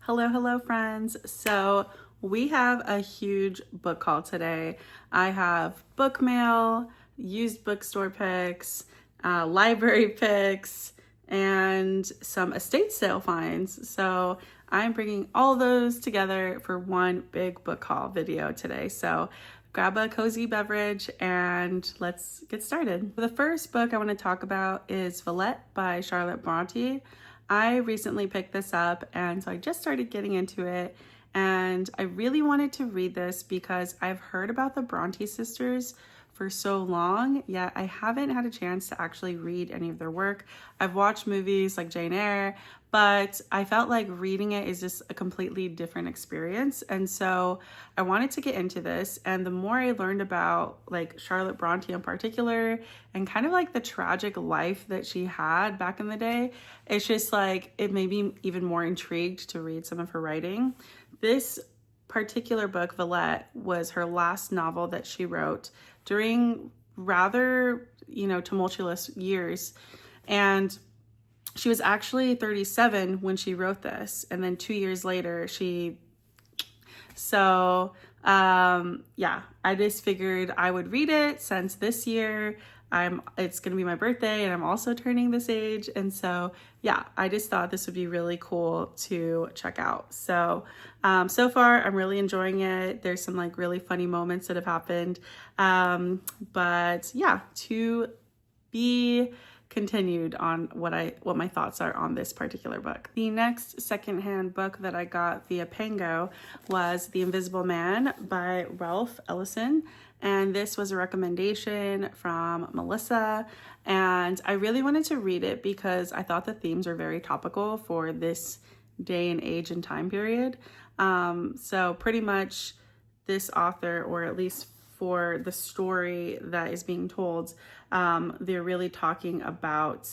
Hello, friends. So we have a huge book haul today. I have book mail, used bookstore picks, library picks, and some estate sale finds. So I'm bringing all those together for one big book haul video today. So grab a cozy beverage and let's get started. The first book I want to talk about is Villette by Charlotte Brontë. I recently picked this up and so I just started getting into it, and I really wanted to read this because I've heard about the Brontë sisters for so long, yet I haven't had a chance to actually read any of their work. I've watched movies like Jane Eyre, but I felt like reading it is just a completely different experience. And so I wanted to get into this. And the more I learned about like Charlotte Brontë in particular, and kind of like the tragic life that she had back in the day, it's just like, it made me even more intrigued to read some of her writing. This particular book, Villette, was her last novel that she wrote during rather, tumultuous years. And she was actually 37 when she wrote this. And then 2 years later, I just figured I would read it since this year it's going to be my birthday and I'm also turning this age. And so, I just thought this would be really cool to check out. So, so far I'm really enjoying it. There's some like really funny moments that have happened. To be continued on what my thoughts are on this particular book. The next secondhand book that I got via Pango was The Invisible Man by Ralph Ellison. And this was a recommendation from Melissa. And I really wanted to read it because I thought the themes are very topical for this day and age and time period. So pretty much this author, or at least for the story that is being told, they're really talking about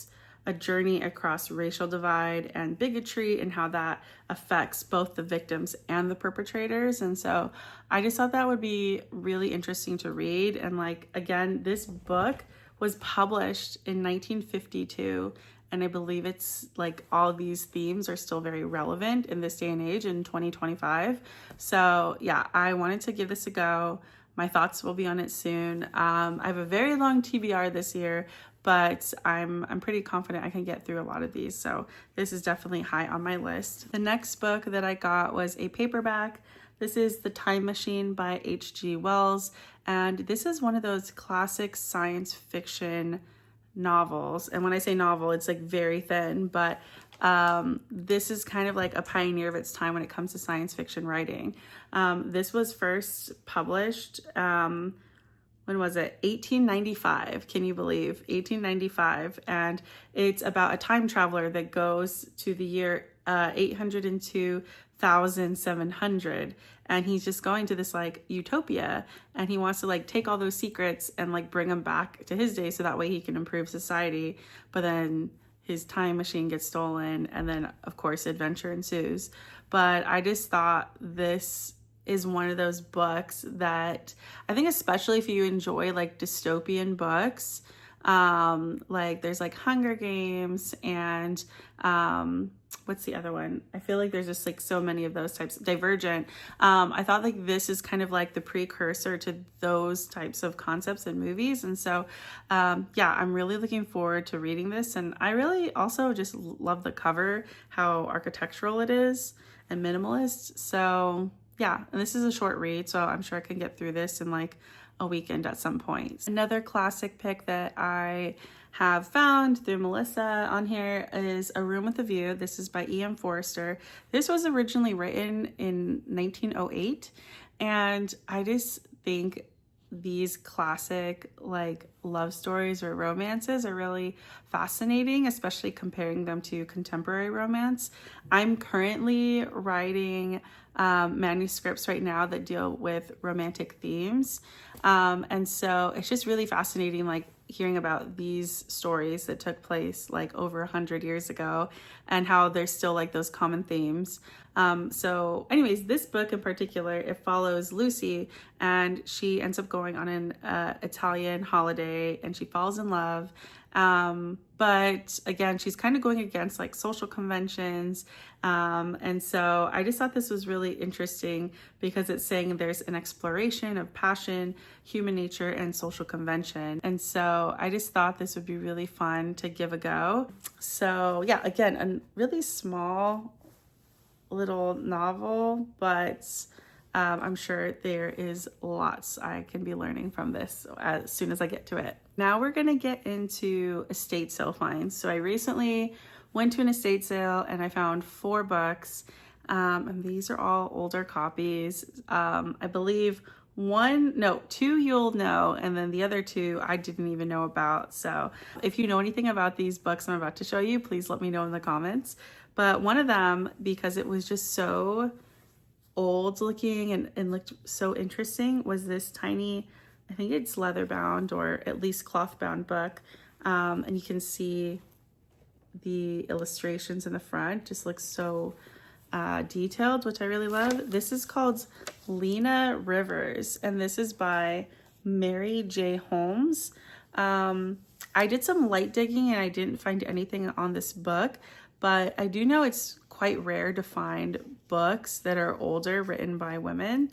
a journey across racial divide and bigotry and how that affects both the victims and the perpetrators. And so I just thought that would be really interesting to read. And like, again, this book was published in 1952. And I believe it's like all these themes are still very relevant in this day and age in 2025. So I wanted to give this a go. My thoughts will be on it soon. I have a very long TBR this year, but I'm pretty confident I can get through a lot of these. So this is definitely high on my list. The next book that I got was a paperback. This is The Time Machine by H.G. Wells. And this is one of those classic science fiction novels. And when I say novel, it's like very thin, but this is kind of like a pioneer of its time when it comes to science fiction writing. This was first published, when was it? 1895. Can you believe? 1895. And it's about a time traveler that goes to the year 802,700. And he's just going to this like utopia, and he wants to like take all those secrets and like bring them back to his day so that way he can improve society. But then his time machine gets stolen, and then of course adventure ensues. But I just thought this is one of those books that I think, especially if you enjoy like dystopian books, like there's like Hunger Games and what's the other one? I feel like there's just like so many of those types. Divergent. I thought like this is kind of like the precursor to those types of concepts in movies. And so, I'm really looking forward to reading this. And I really also just love the cover, how architectural it is and minimalist. So and this is a short read, so I'm sure I can get through this in like a weekend at some point. Another classic pick that I have found through Melissa on here is A Room with a View. This is by E.M. Forster. This was originally written in 1908, and I just think these classic like love stories or romances are really fascinating, especially comparing them to contemporary romance. I'm currently writing manuscripts right now that deal with romantic themes, and so it's just really fascinating like hearing about these stories that took place like over 100 years ago and how there's still like those common themes. So anyways, this book in particular, it follows Lucy, and she ends up going on an Italian holiday, and she falls in love, But again, she's kind of going against like social conventions. And so I just thought this was really interesting because it's saying there's an exploration of passion, human nature, and social convention. And so I just thought this would be really fun to give a go. So yeah, again, a really small little novel, but I'm sure there is lots I can be learning from this as soon as I get to it. Now we're going to get into estate sale finds. So I recently went to an estate sale and I found 4 books. And these are all older copies. I believe 2 you'll know, and then the other 2 I didn't even know about. So if you know anything about these books I'm about to show you, please let me know in the comments. But one of them, because it was just so old looking and looked so interesting, was this tiny, I think it's leather bound or at least cloth bound book. And you can see the illustrations in the front just looks so detailed, which I really love. This is called Lena Rivers, and this is by Mary J. Holmes. I did some light digging and I didn't find anything on this book, but I do know it's quite rare to find books that are older written by women.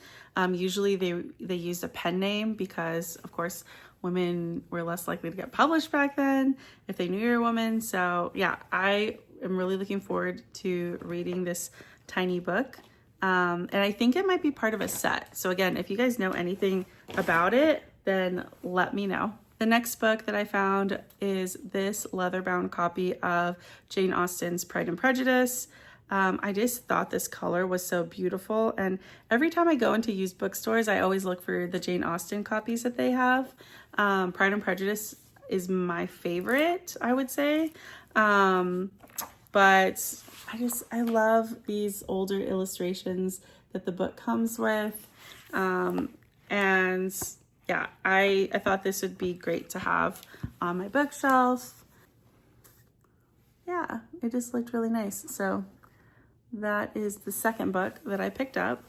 Usually they used a pen name because, of course, women were less likely to get published back then if they knew you're a woman. So yeah, I am really looking forward to reading this tiny book. And I think it might be part of a set. So again, if you guys know anything about it, then let me know. The next book that I found is this leather-bound copy of Jane Austen's Pride and Prejudice. I just thought this color was so beautiful, and every time I go into used bookstores, I always look for the Jane Austen copies that they have. Pride and Prejudice is my favorite, I would say. But I love these older illustrations that the book comes with. And yeah, I thought this would be great to have on my bookshelf. Yeah, it just looked really nice. So that is the second book that I picked up.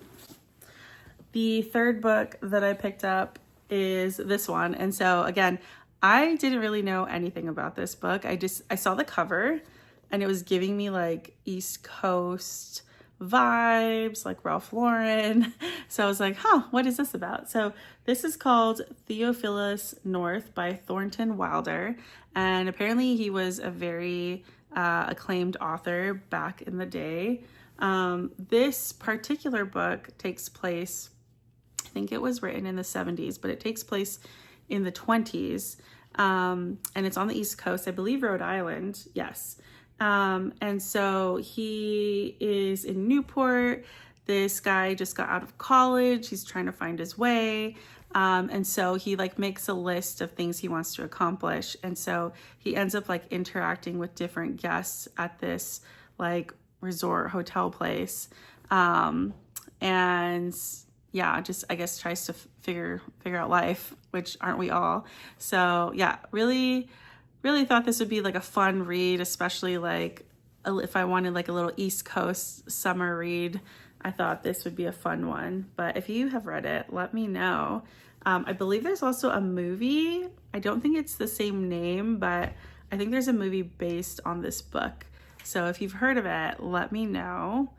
The third book that I picked up is this one. And so again, I didn't really know anything about this book. I saw the cover and it was giving me like East Coast vibes, like Ralph Lauren. So I was like, what is this about? So this is called Theophilus North by Thornton Wilder. And apparently he was a very acclaimed author back in the day. This particular book takes place, I think it was written in the 70s, but it takes place in the 20s. And it's on the East Coast, I believe Rhode Island. Yes. And so he is in Newport. This guy just got out of college. He's trying to find his way. And so he like makes a list of things he wants to accomplish. And so he ends up like interacting with different guests at this like resort hotel place. And yeah, just I guess tries to figure out life, which aren't we all? So yeah, really thought this would be like a fun read, especially like if I wanted like a little East Coast summer read. I thought this would be a fun one. But if you have read it, let me know. I believe there's also a movie. I don't think it's the same name, but I think there's a movie based on this book. So if you've heard of it, let me know.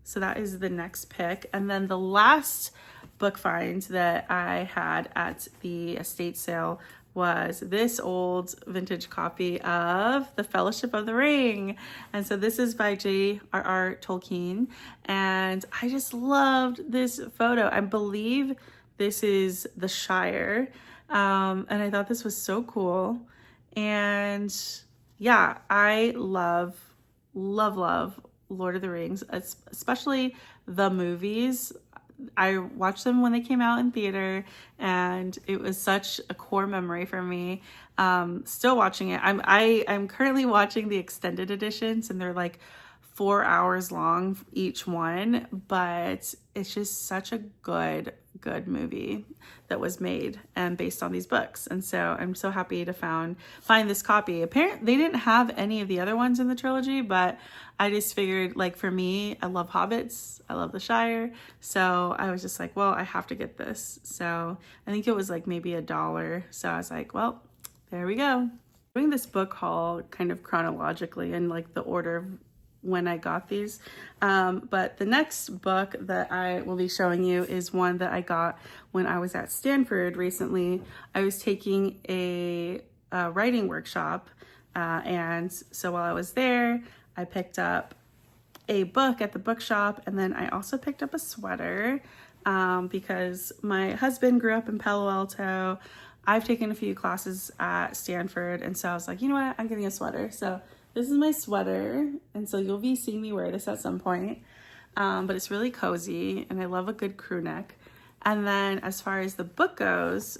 So that is the next pick. And then the last book find that I had at the estate sale was this old vintage copy of The Fellowship of the Ring. And so this is by J.R.R. Tolkien. And I just loved this photo. I believe this is the Shire. And I thought this was so cool. And yeah, I love Lord of the Rings, especially the movies. I watched them when they came out in theater, and it was such a core memory for me. Still watching it. I'm currently watching the extended editions, and they're like 4 hours long each one, but it's just such a good movie that was made and based on these books. And so I'm so happy to find this copy. Apparently they didn't have any of the other ones in the trilogy, but I just figured, like, for me, I love hobbits, I love the Shire, so I was just like, well, I have to get this. So I think it was like maybe $1, so I was like, well, there we go. doing this book haul kind of chronologically in like the order of when I got these. But the next book that I will be showing you is one that I got when I was at Stanford recently. I was taking a writing workshop, and so while I was there, I picked up a book at the bookshop, and then I also picked up a sweater because my husband grew up in Palo Alto. I've taken a few classes at Stanford, and so I was like, you know what, I'm getting a sweater. So this is my sweater, and so you'll be seeing me wear this at some point. But it's really cozy, and I love a good crew neck. And then as far as the book goes,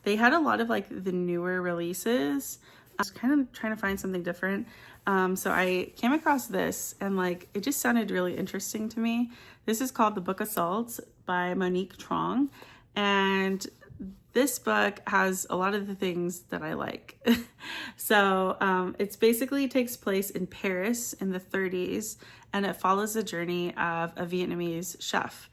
they had a lot of like the newer releases. I was kind of trying to find something different. So I came across this, and like it just sounded really interesting to me. This is called The Book Assault by Monique Truong, and this book has a lot of the things that I like. So it's basically takes place in Paris in the 30s, and it follows the journey of a Vietnamese chef.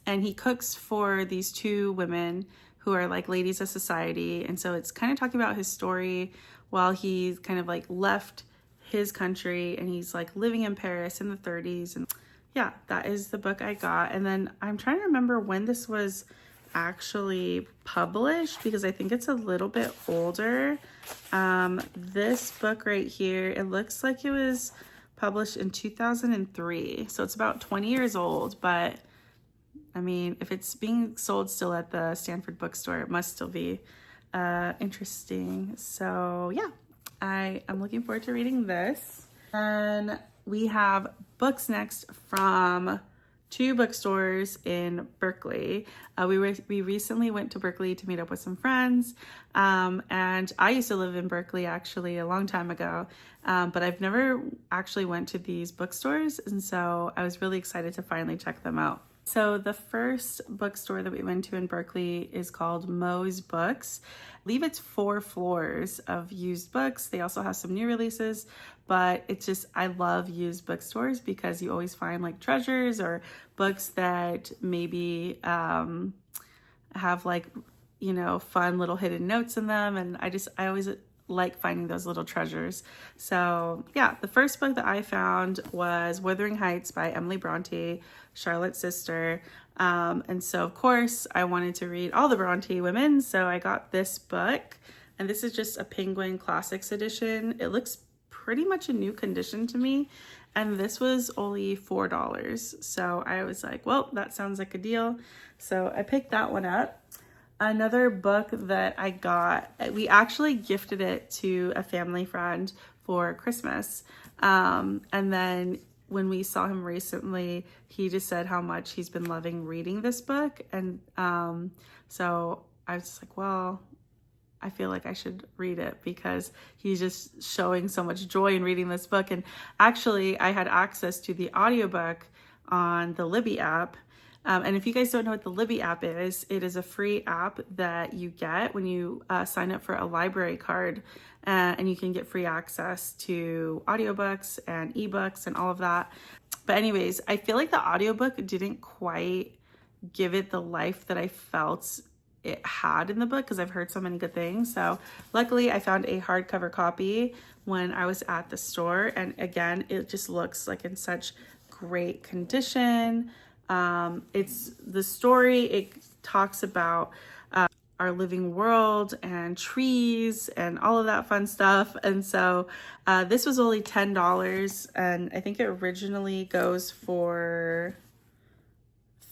And he cooks for these two women who are like ladies of society. And so it's kind of talking about his story while he's kind of like left his country and he's like living in Paris in the 30s. And yeah, that is the book I got. And then I'm trying to remember when this was actually published because I think it's a little bit older. This book right here, it looks like it was published in 2003. So it's about 20 years old, but I mean, if it's being sold still at the Stanford bookstore, it must still be interesting. So yeah, I'm looking forward to reading this. And we have books next from two bookstores in Berkeley. We recently went to Berkeley to meet up with some friends. And I used to live in Berkeley actually a long time ago, but I've never actually went to these bookstores. And so I was really excited to finally check them out. So the first bookstore that we went to in Berkeley is called Moe's Books. I believe it's 4 floors of used books. They also have some new releases, but it's just, I love used bookstores because you always find like treasures or books that maybe have like, you know, fun little hidden notes in them. And I always like finding those little treasures. So yeah, the first book that I found was Wuthering Heights by Emily Brontë, Charlotte's sister. And so of course I wanted to read all the Brontë women. So I got this book, and this is just a Penguin Classics edition. It looks pretty much in new condition to me. And this was only $4. So I was like, well, that sounds like a deal. So I picked that one up. Another book that I got, we actually gifted it to a family friend for Christmas. And then when we saw him recently, he just said how much he's been loving reading this book. And so I was just like, well, I feel like I should read it because he's just showing so much joy in reading this book. And actually, I had access to the audiobook on the Libby app. And if you guys don't know what the Libby app is, it is a free app that you get when you sign up for a library card, and you can get free access to audiobooks and ebooks and all of that. But anyways, I feel like the audiobook didn't quite give it the life that I felt it had in the book because I've heard so many good things. So luckily I found a hardcover copy when I was at the store. And again, it just looks like in such great condition. It's the story, it talks about our living world and trees and all of that fun stuff. And so this was only $10, and I think it originally goes for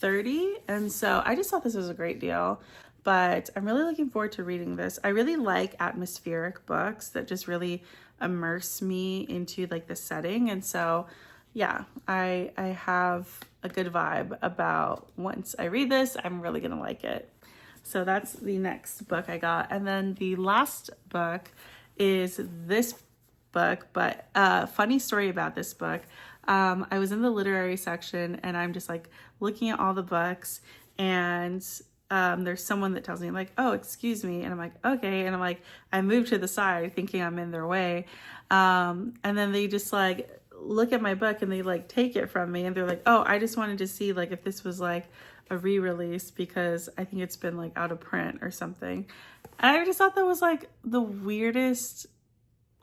$30. And so I just thought this was a great deal, but I'm really looking forward to reading this. I really like atmospheric books that just really immerse me into like the setting. And so yeah, I have a good vibe about once I read this, I'm really gonna like it. So that's the next book I got. And then the last book is this book, but funny story about this book. I was in the literary section and I'm just like looking at all the books, and there's someone that tells me like, oh, excuse me. And I'm like, okay. And I'm like, I move to the side thinking I'm in their way. And then they just like look at my book and they like take it from me, and they're like, oh, I just wanted to see like if this was like a re-release because I think it's been like out of print or something. And I just thought that was like the weirdest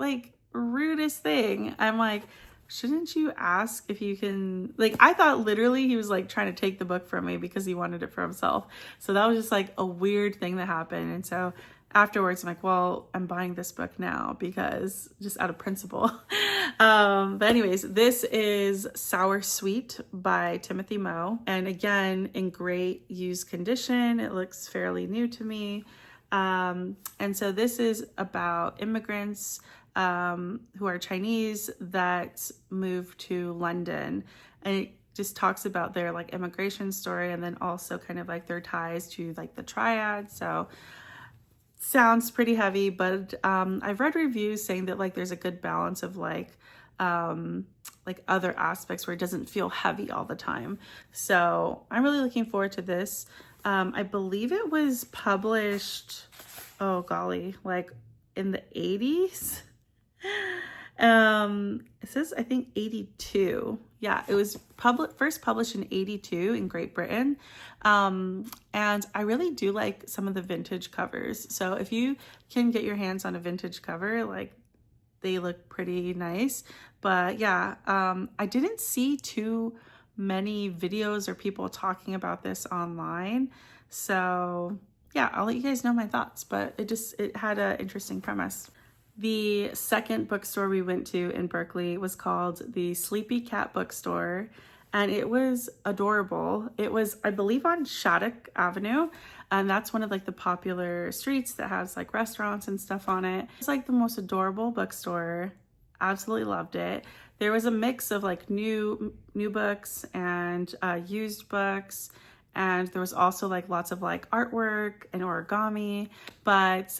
like rudest thing. I'm like, shouldn't you ask if you can, like, I thought literally he was like trying to take the book from me because he wanted it for himself. So that was just like a weird thing that happened. And so afterwards I'm like, well, I'm buying this book now because just out of principle. But anyways, this is Sour Sweet by Timothy Moe. And again, in great used condition. It looks fairly new to me. And so this is about immigrants who are Chinese that moved to London, and it just talks about their like immigration story and then also kind of like their ties to like the triad. So sounds pretty heavy, but I've read reviews saying that like there's a good balance of like other aspects where it doesn't feel heavy all the time. So I'm really looking forward to this. I believe it was published, oh golly, like in the 80s. It says, I think 82. Yeah, it was first published in 82 in Great Britain. And I really do like some of the vintage covers. So if you can get your hands on a vintage cover, like they look pretty nice. But yeah, I didn't see too many videos or people talking about this online. So yeah, I'll let you guys know my thoughts, but it had an interesting premise. The second bookstore we went to in Berkeley was called the Sleepy Cat Bookstore, and it was adorable. It was, I believe, on Shattuck Avenue, and that's one of like the popular streets that has like restaurants and stuff on it. It's like the most adorable bookstore. Absolutely loved it. There was a mix of like new books and used books. And there was also like lots of like artwork and origami, but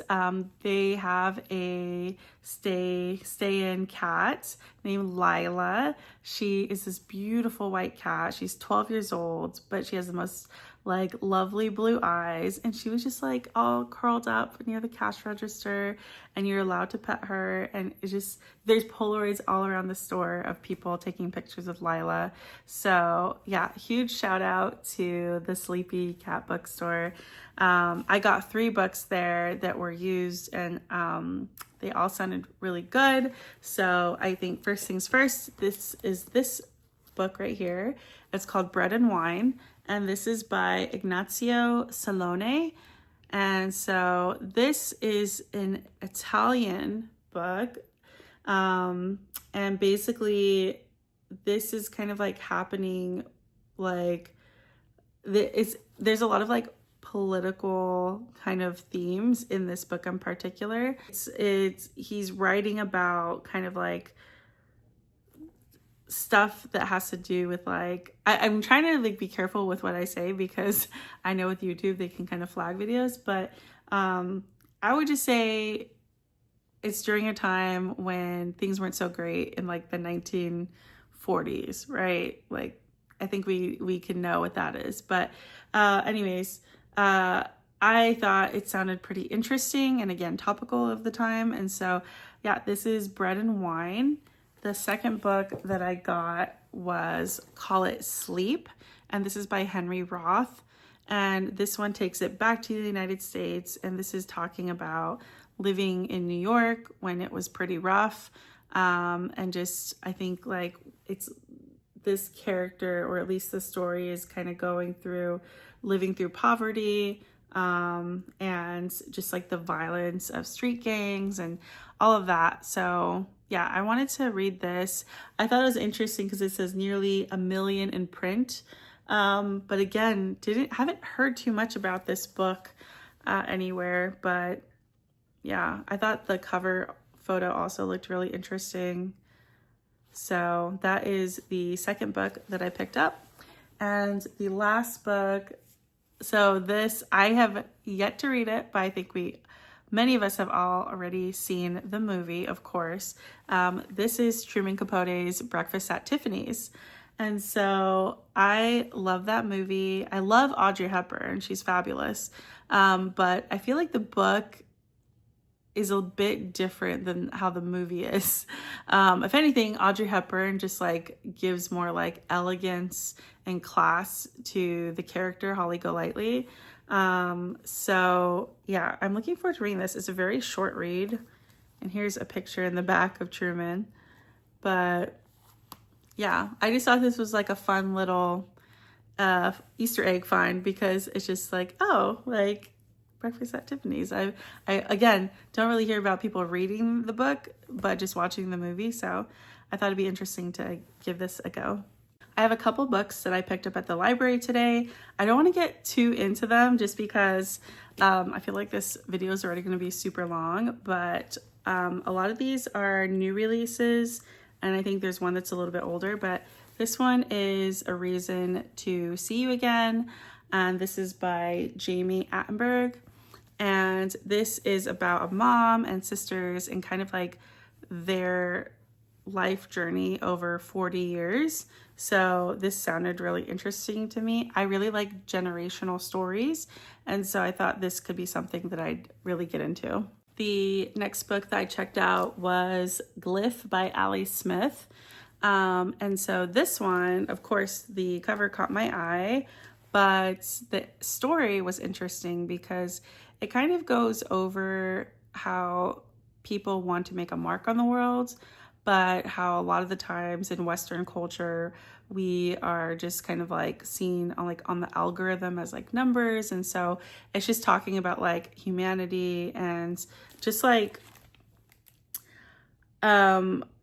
they have a stay-in cat named Lila. She is this beautiful white cat. She's 12 years old, but she has the most like lovely blue eyes, and she was just like all curled up near the cash register, and you're allowed to pet her. And it's just, there's Polaroids all around the store of people taking pictures of Lila. So yeah, huge shout out to the Sleepy Cat Bookstore. I got 3 books there that were used, and they all sounded really good. So I think first things first, this is this book right here. It's called Bread and Wine, and this is by Ignazio Silone. And so this is an Italian book, and basically this is kind of like happening like there's a lot of like political kind of themes in this book in particular. He's writing about kind of like stuff that has to do with like, I'm trying to like be careful with what I say because I know with YouTube they can kind of flag videos, but I would just say it's during a time when things weren't so great in like the 1940s, right? Like I think we can know what that is. But anyways, I thought it sounded pretty interesting and again topical of the time. And so yeah, this is Bread and Wine. The second book that I got was Call It Sleep, and this is by Henry Roth. And this one takes it back to the United States, and this is talking about living in New York when it was pretty rough. And just, I think like it's this character, or at least the story, is kind of going through living through poverty, and just like the violence of street gangs and all of that. So yeah, I wanted to read this. I thought it was interesting because it says nearly 1 million in print. But again, haven't heard too much about this book anywhere. But yeah, I thought the cover photo also looked really interesting. So that is the second book that I picked up. And the last book, so this, I have yet to read it, but I think many of us have all already seen the movie, of course. This is Truman Capote's Breakfast at Tiffany's. And so I love that movie. I love Audrey Hepburn. She's fabulous. But I feel like the book is a bit different than how the movie is. If anything, Audrey Hepburn just like gives more like elegance and class to the character Holly Golightly. So yeah, I'm looking forward to reading this. It's a very short read. And here's a picture in the back of Truman. But yeah, I just thought this was like a fun little Easter egg find, because it's just like, oh, like Breakfast at Tiffany's. I again don't really hear about people reading the book, but just watching the movie. So I thought it'd be interesting to give this a go. I have a couple books that I picked up at the library today. I don't want to get too into them just because I feel like this video is already going to be super long, but a lot of these are new releases, and I think there's one that's a little bit older, but this one is A Reason to See You Again, and this is by Jami Attenberg, and this is about a mom and sisters and kind of like their life journey over 40 years. So this sounded really interesting to me. I really like generational stories, and so I thought this could be something that I'd really get into. The next book that I checked out was Gliff by Ali Smith. And so this one, of course, the cover caught my eye, but the story was interesting because it kind of goes over how people want to make a mark on the world, but how a lot of the times in Western culture, we are just kind of like seen on the algorithm as like numbers. And so it's just talking about like humanity and just like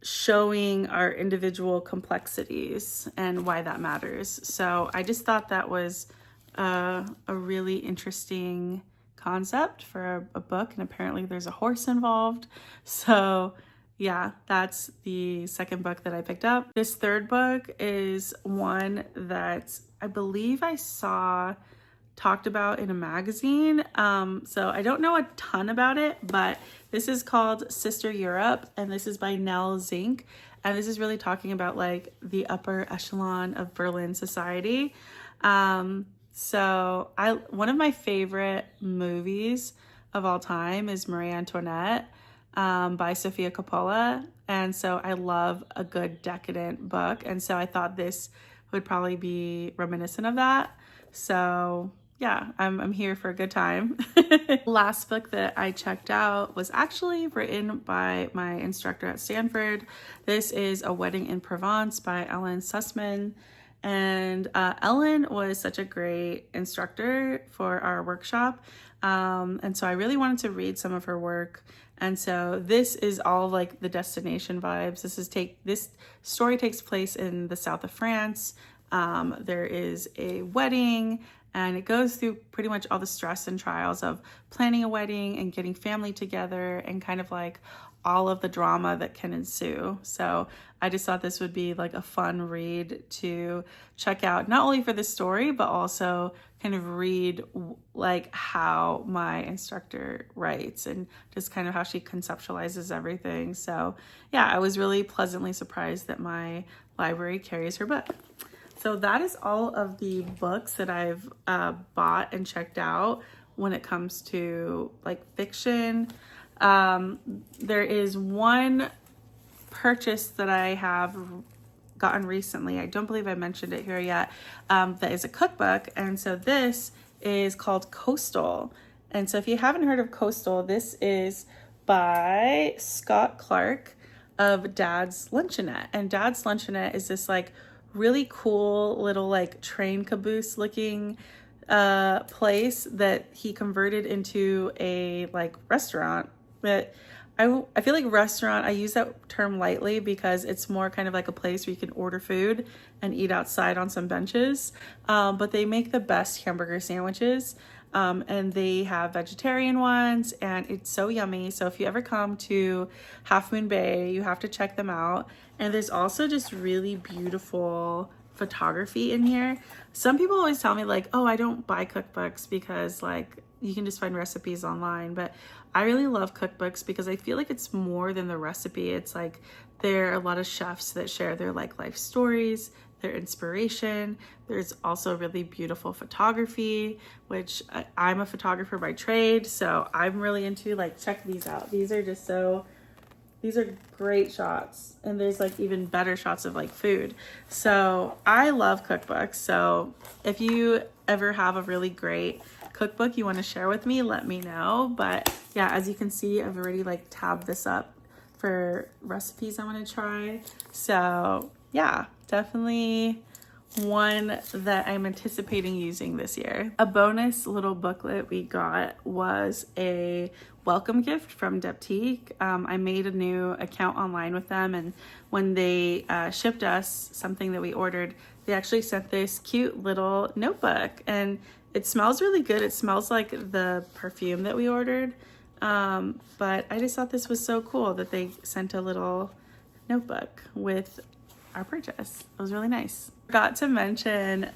showing our individual complexities and why that matters. So I just thought that was a really interesting concept for a book, and apparently there's a horse involved. So yeah, that's the second book that I picked up. This third book is one that I believe I saw talked about in a magazine. So I don't know a ton about it, but this is called Sister Europe, and this is by Nell Zink. And this is really talking about like the upper echelon of Berlin society. So one of my favorite movies of all time is Marie Antoinette, by Sofia Coppola. And so I love a good decadent book. And so I thought this would probably be reminiscent of that. So yeah, I'm here for a good time. Last book that I checked out was actually written by my instructor at Stanford. This is A Wedding in Provence by Ellen Sussman. And Ellen was such a great instructor for our workshop. And so I really wanted to read some of her work. And so this is all like the destination vibes. This story takes place in the south of France. There is a wedding, and it goes through pretty much all the stress and trials of planning a wedding and getting family together and kind of like all of the drama that can ensue. So I just thought this would be like a fun read to check out, not only for the story, but also kind of read like how my instructor writes and just kind of how she conceptualizes everything. So yeah, I was really pleasantly surprised that my library carries her book. So that is all of the books that I've bought and checked out when it comes to like fiction. There is one purchase that I have gotten recently. I don't believe I mentioned it here yet. That is a cookbook. And so this is called Coastal. And so if you haven't heard of Coastal, this is by Scott Clark of Dad's Luncheonette. And Dad's Luncheonette is this like really cool little like train caboose looking place that he converted into a like restaurant. But I feel like restaurant, I use that term lightly because it's more kind of like a place where you can order food and eat outside on some benches. But they make the best hamburger sandwiches. And they have vegetarian ones, and it's so yummy. So if you ever come to Half Moon Bay, you have to check them out. And there's also just really beautiful photography in here. Some people always tell me like, oh, I don't buy cookbooks because like you can just find recipes online. But I really love cookbooks because I feel like it's more than the recipe. It's like there are a lot of chefs that share their like life stories, their inspiration. There's also really beautiful photography, which I'm a photographer by trade, so I'm really into. Like, check these out. These are great shots, and there's like even better shots of like food. So I love cookbooks. So if you ever have a really great cookbook you want to share with me, let me know. But yeah, as you can see, I've already like tabbed this up for recipes I want to try. So yeah, definitely one that I'm anticipating using this year. A bonus little booklet we got was a welcome gift from Deptyque. I made a new account online with them, and when they shipped us something that we ordered, they actually sent this cute little notebook, and it smells really good. It smells like the perfume that we ordered, but I just thought this was so cool that they sent a little notebook with our purchase. It was really nice. Forgot to mention,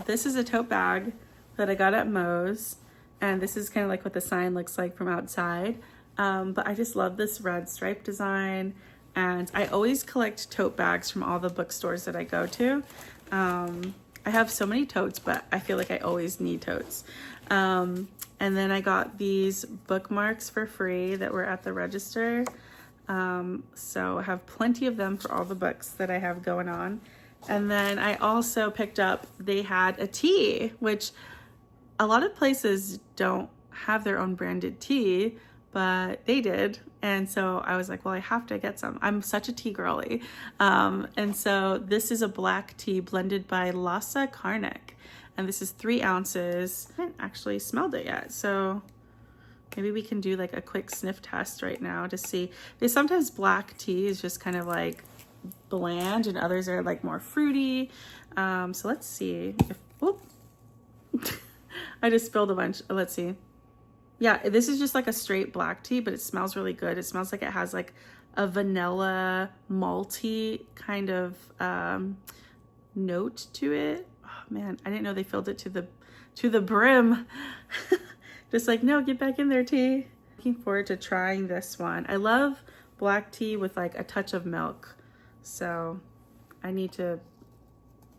this is a tote bag that I got at Moe's, and this is kind of like what the sign looks like from outside. But I just love this red stripe design, and I always collect tote bags from all the bookstores that I go to. I have so many totes, but I feel like I always need totes. And then I got these bookmarks for free that were at the register. So I have plenty of them for all the books that I have going on. And then I also picked up, they had a tea, which a lot of places don't have their own branded tea, but they did. And so I was like, well, I have to get some. I'm such a tea girly. And so this is a black tea blended by Lhasa Karnak. And this is 3 ounces. I haven't actually smelled it yet. So maybe we can do like a quick sniff test right now to see. Because sometimes black tea is just kind of like bland and others are like more fruity. So let's see if, whoop. I just spilled a bunch. Let's see. Yeah, this is just like a straight black tea, but it smells really good. It smells like it has like a vanilla malty kind of note to it. Oh man, I didn't know they filled it to the brim. Just like, no, get back in there, tea. Looking forward to trying this one. I love black tea with like a touch of milk. So I need to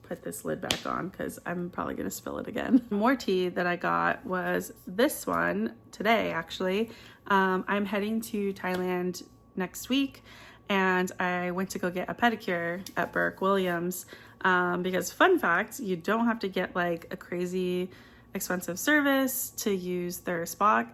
put this lid back on because I'm probably gonna spill it again. More tea that I got was this one today, actually. I'm heading to Thailand next week, and I went to go get a pedicure at Burke Williams because, fun fact, you don't have to get like a crazy expensive service to use their spa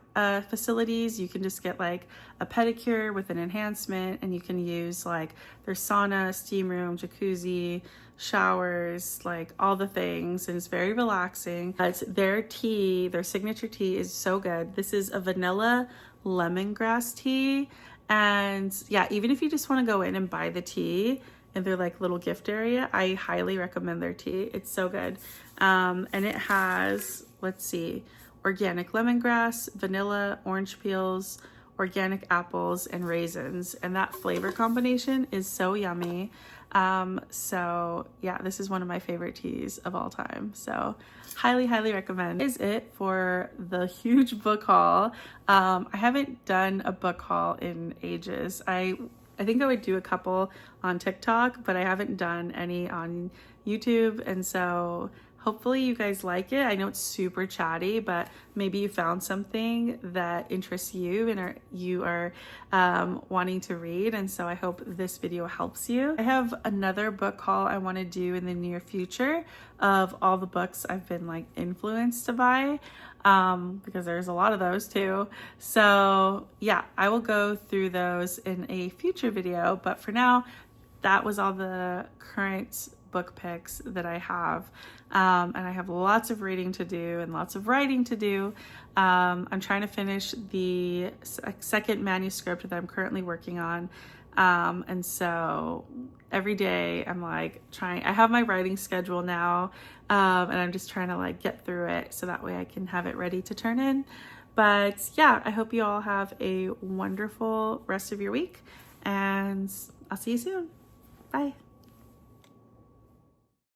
facilities. You can just get like a pedicure with an enhancement, and you can use like their sauna, steam room, jacuzzi, showers, like all the things, and it's very relaxing. But their tea, their signature tea is so good. This is a vanilla lemongrass tea, and yeah, even if you just want to go in and buy the tea in their like little gift area, I highly recommend their tea. It's so good. And it has, let's see, organic lemongrass, vanilla, orange peels, organic apples, and raisins, and that flavor combination is so yummy. So yeah, this is one of my favorite teas of all time. So highly recommend. That is it for the huge book haul. I haven't done a book haul in ages. I think I would do a couple on TikTok, but I haven't done any on YouTube, and so hopefully you guys like it. I know it's super chatty, but maybe you found something that interests you and you are wanting to read, and so I hope this video helps you. I have another book haul I want to do in the near future of all the books I've been like influenced to buy, because there's a lot of those too. So yeah, I will go through those in a future video, but for now, that was all the current book picks that I have. And I have lots of reading to do and lots of writing to do. I'm trying to finish the second manuscript that I'm currently working on. And so every day I'm like I have my writing schedule now, and I'm just trying to like get through it so that way I can have it ready to turn in. But yeah, I hope you all have a wonderful rest of your week, and I'll see you soon. Bye.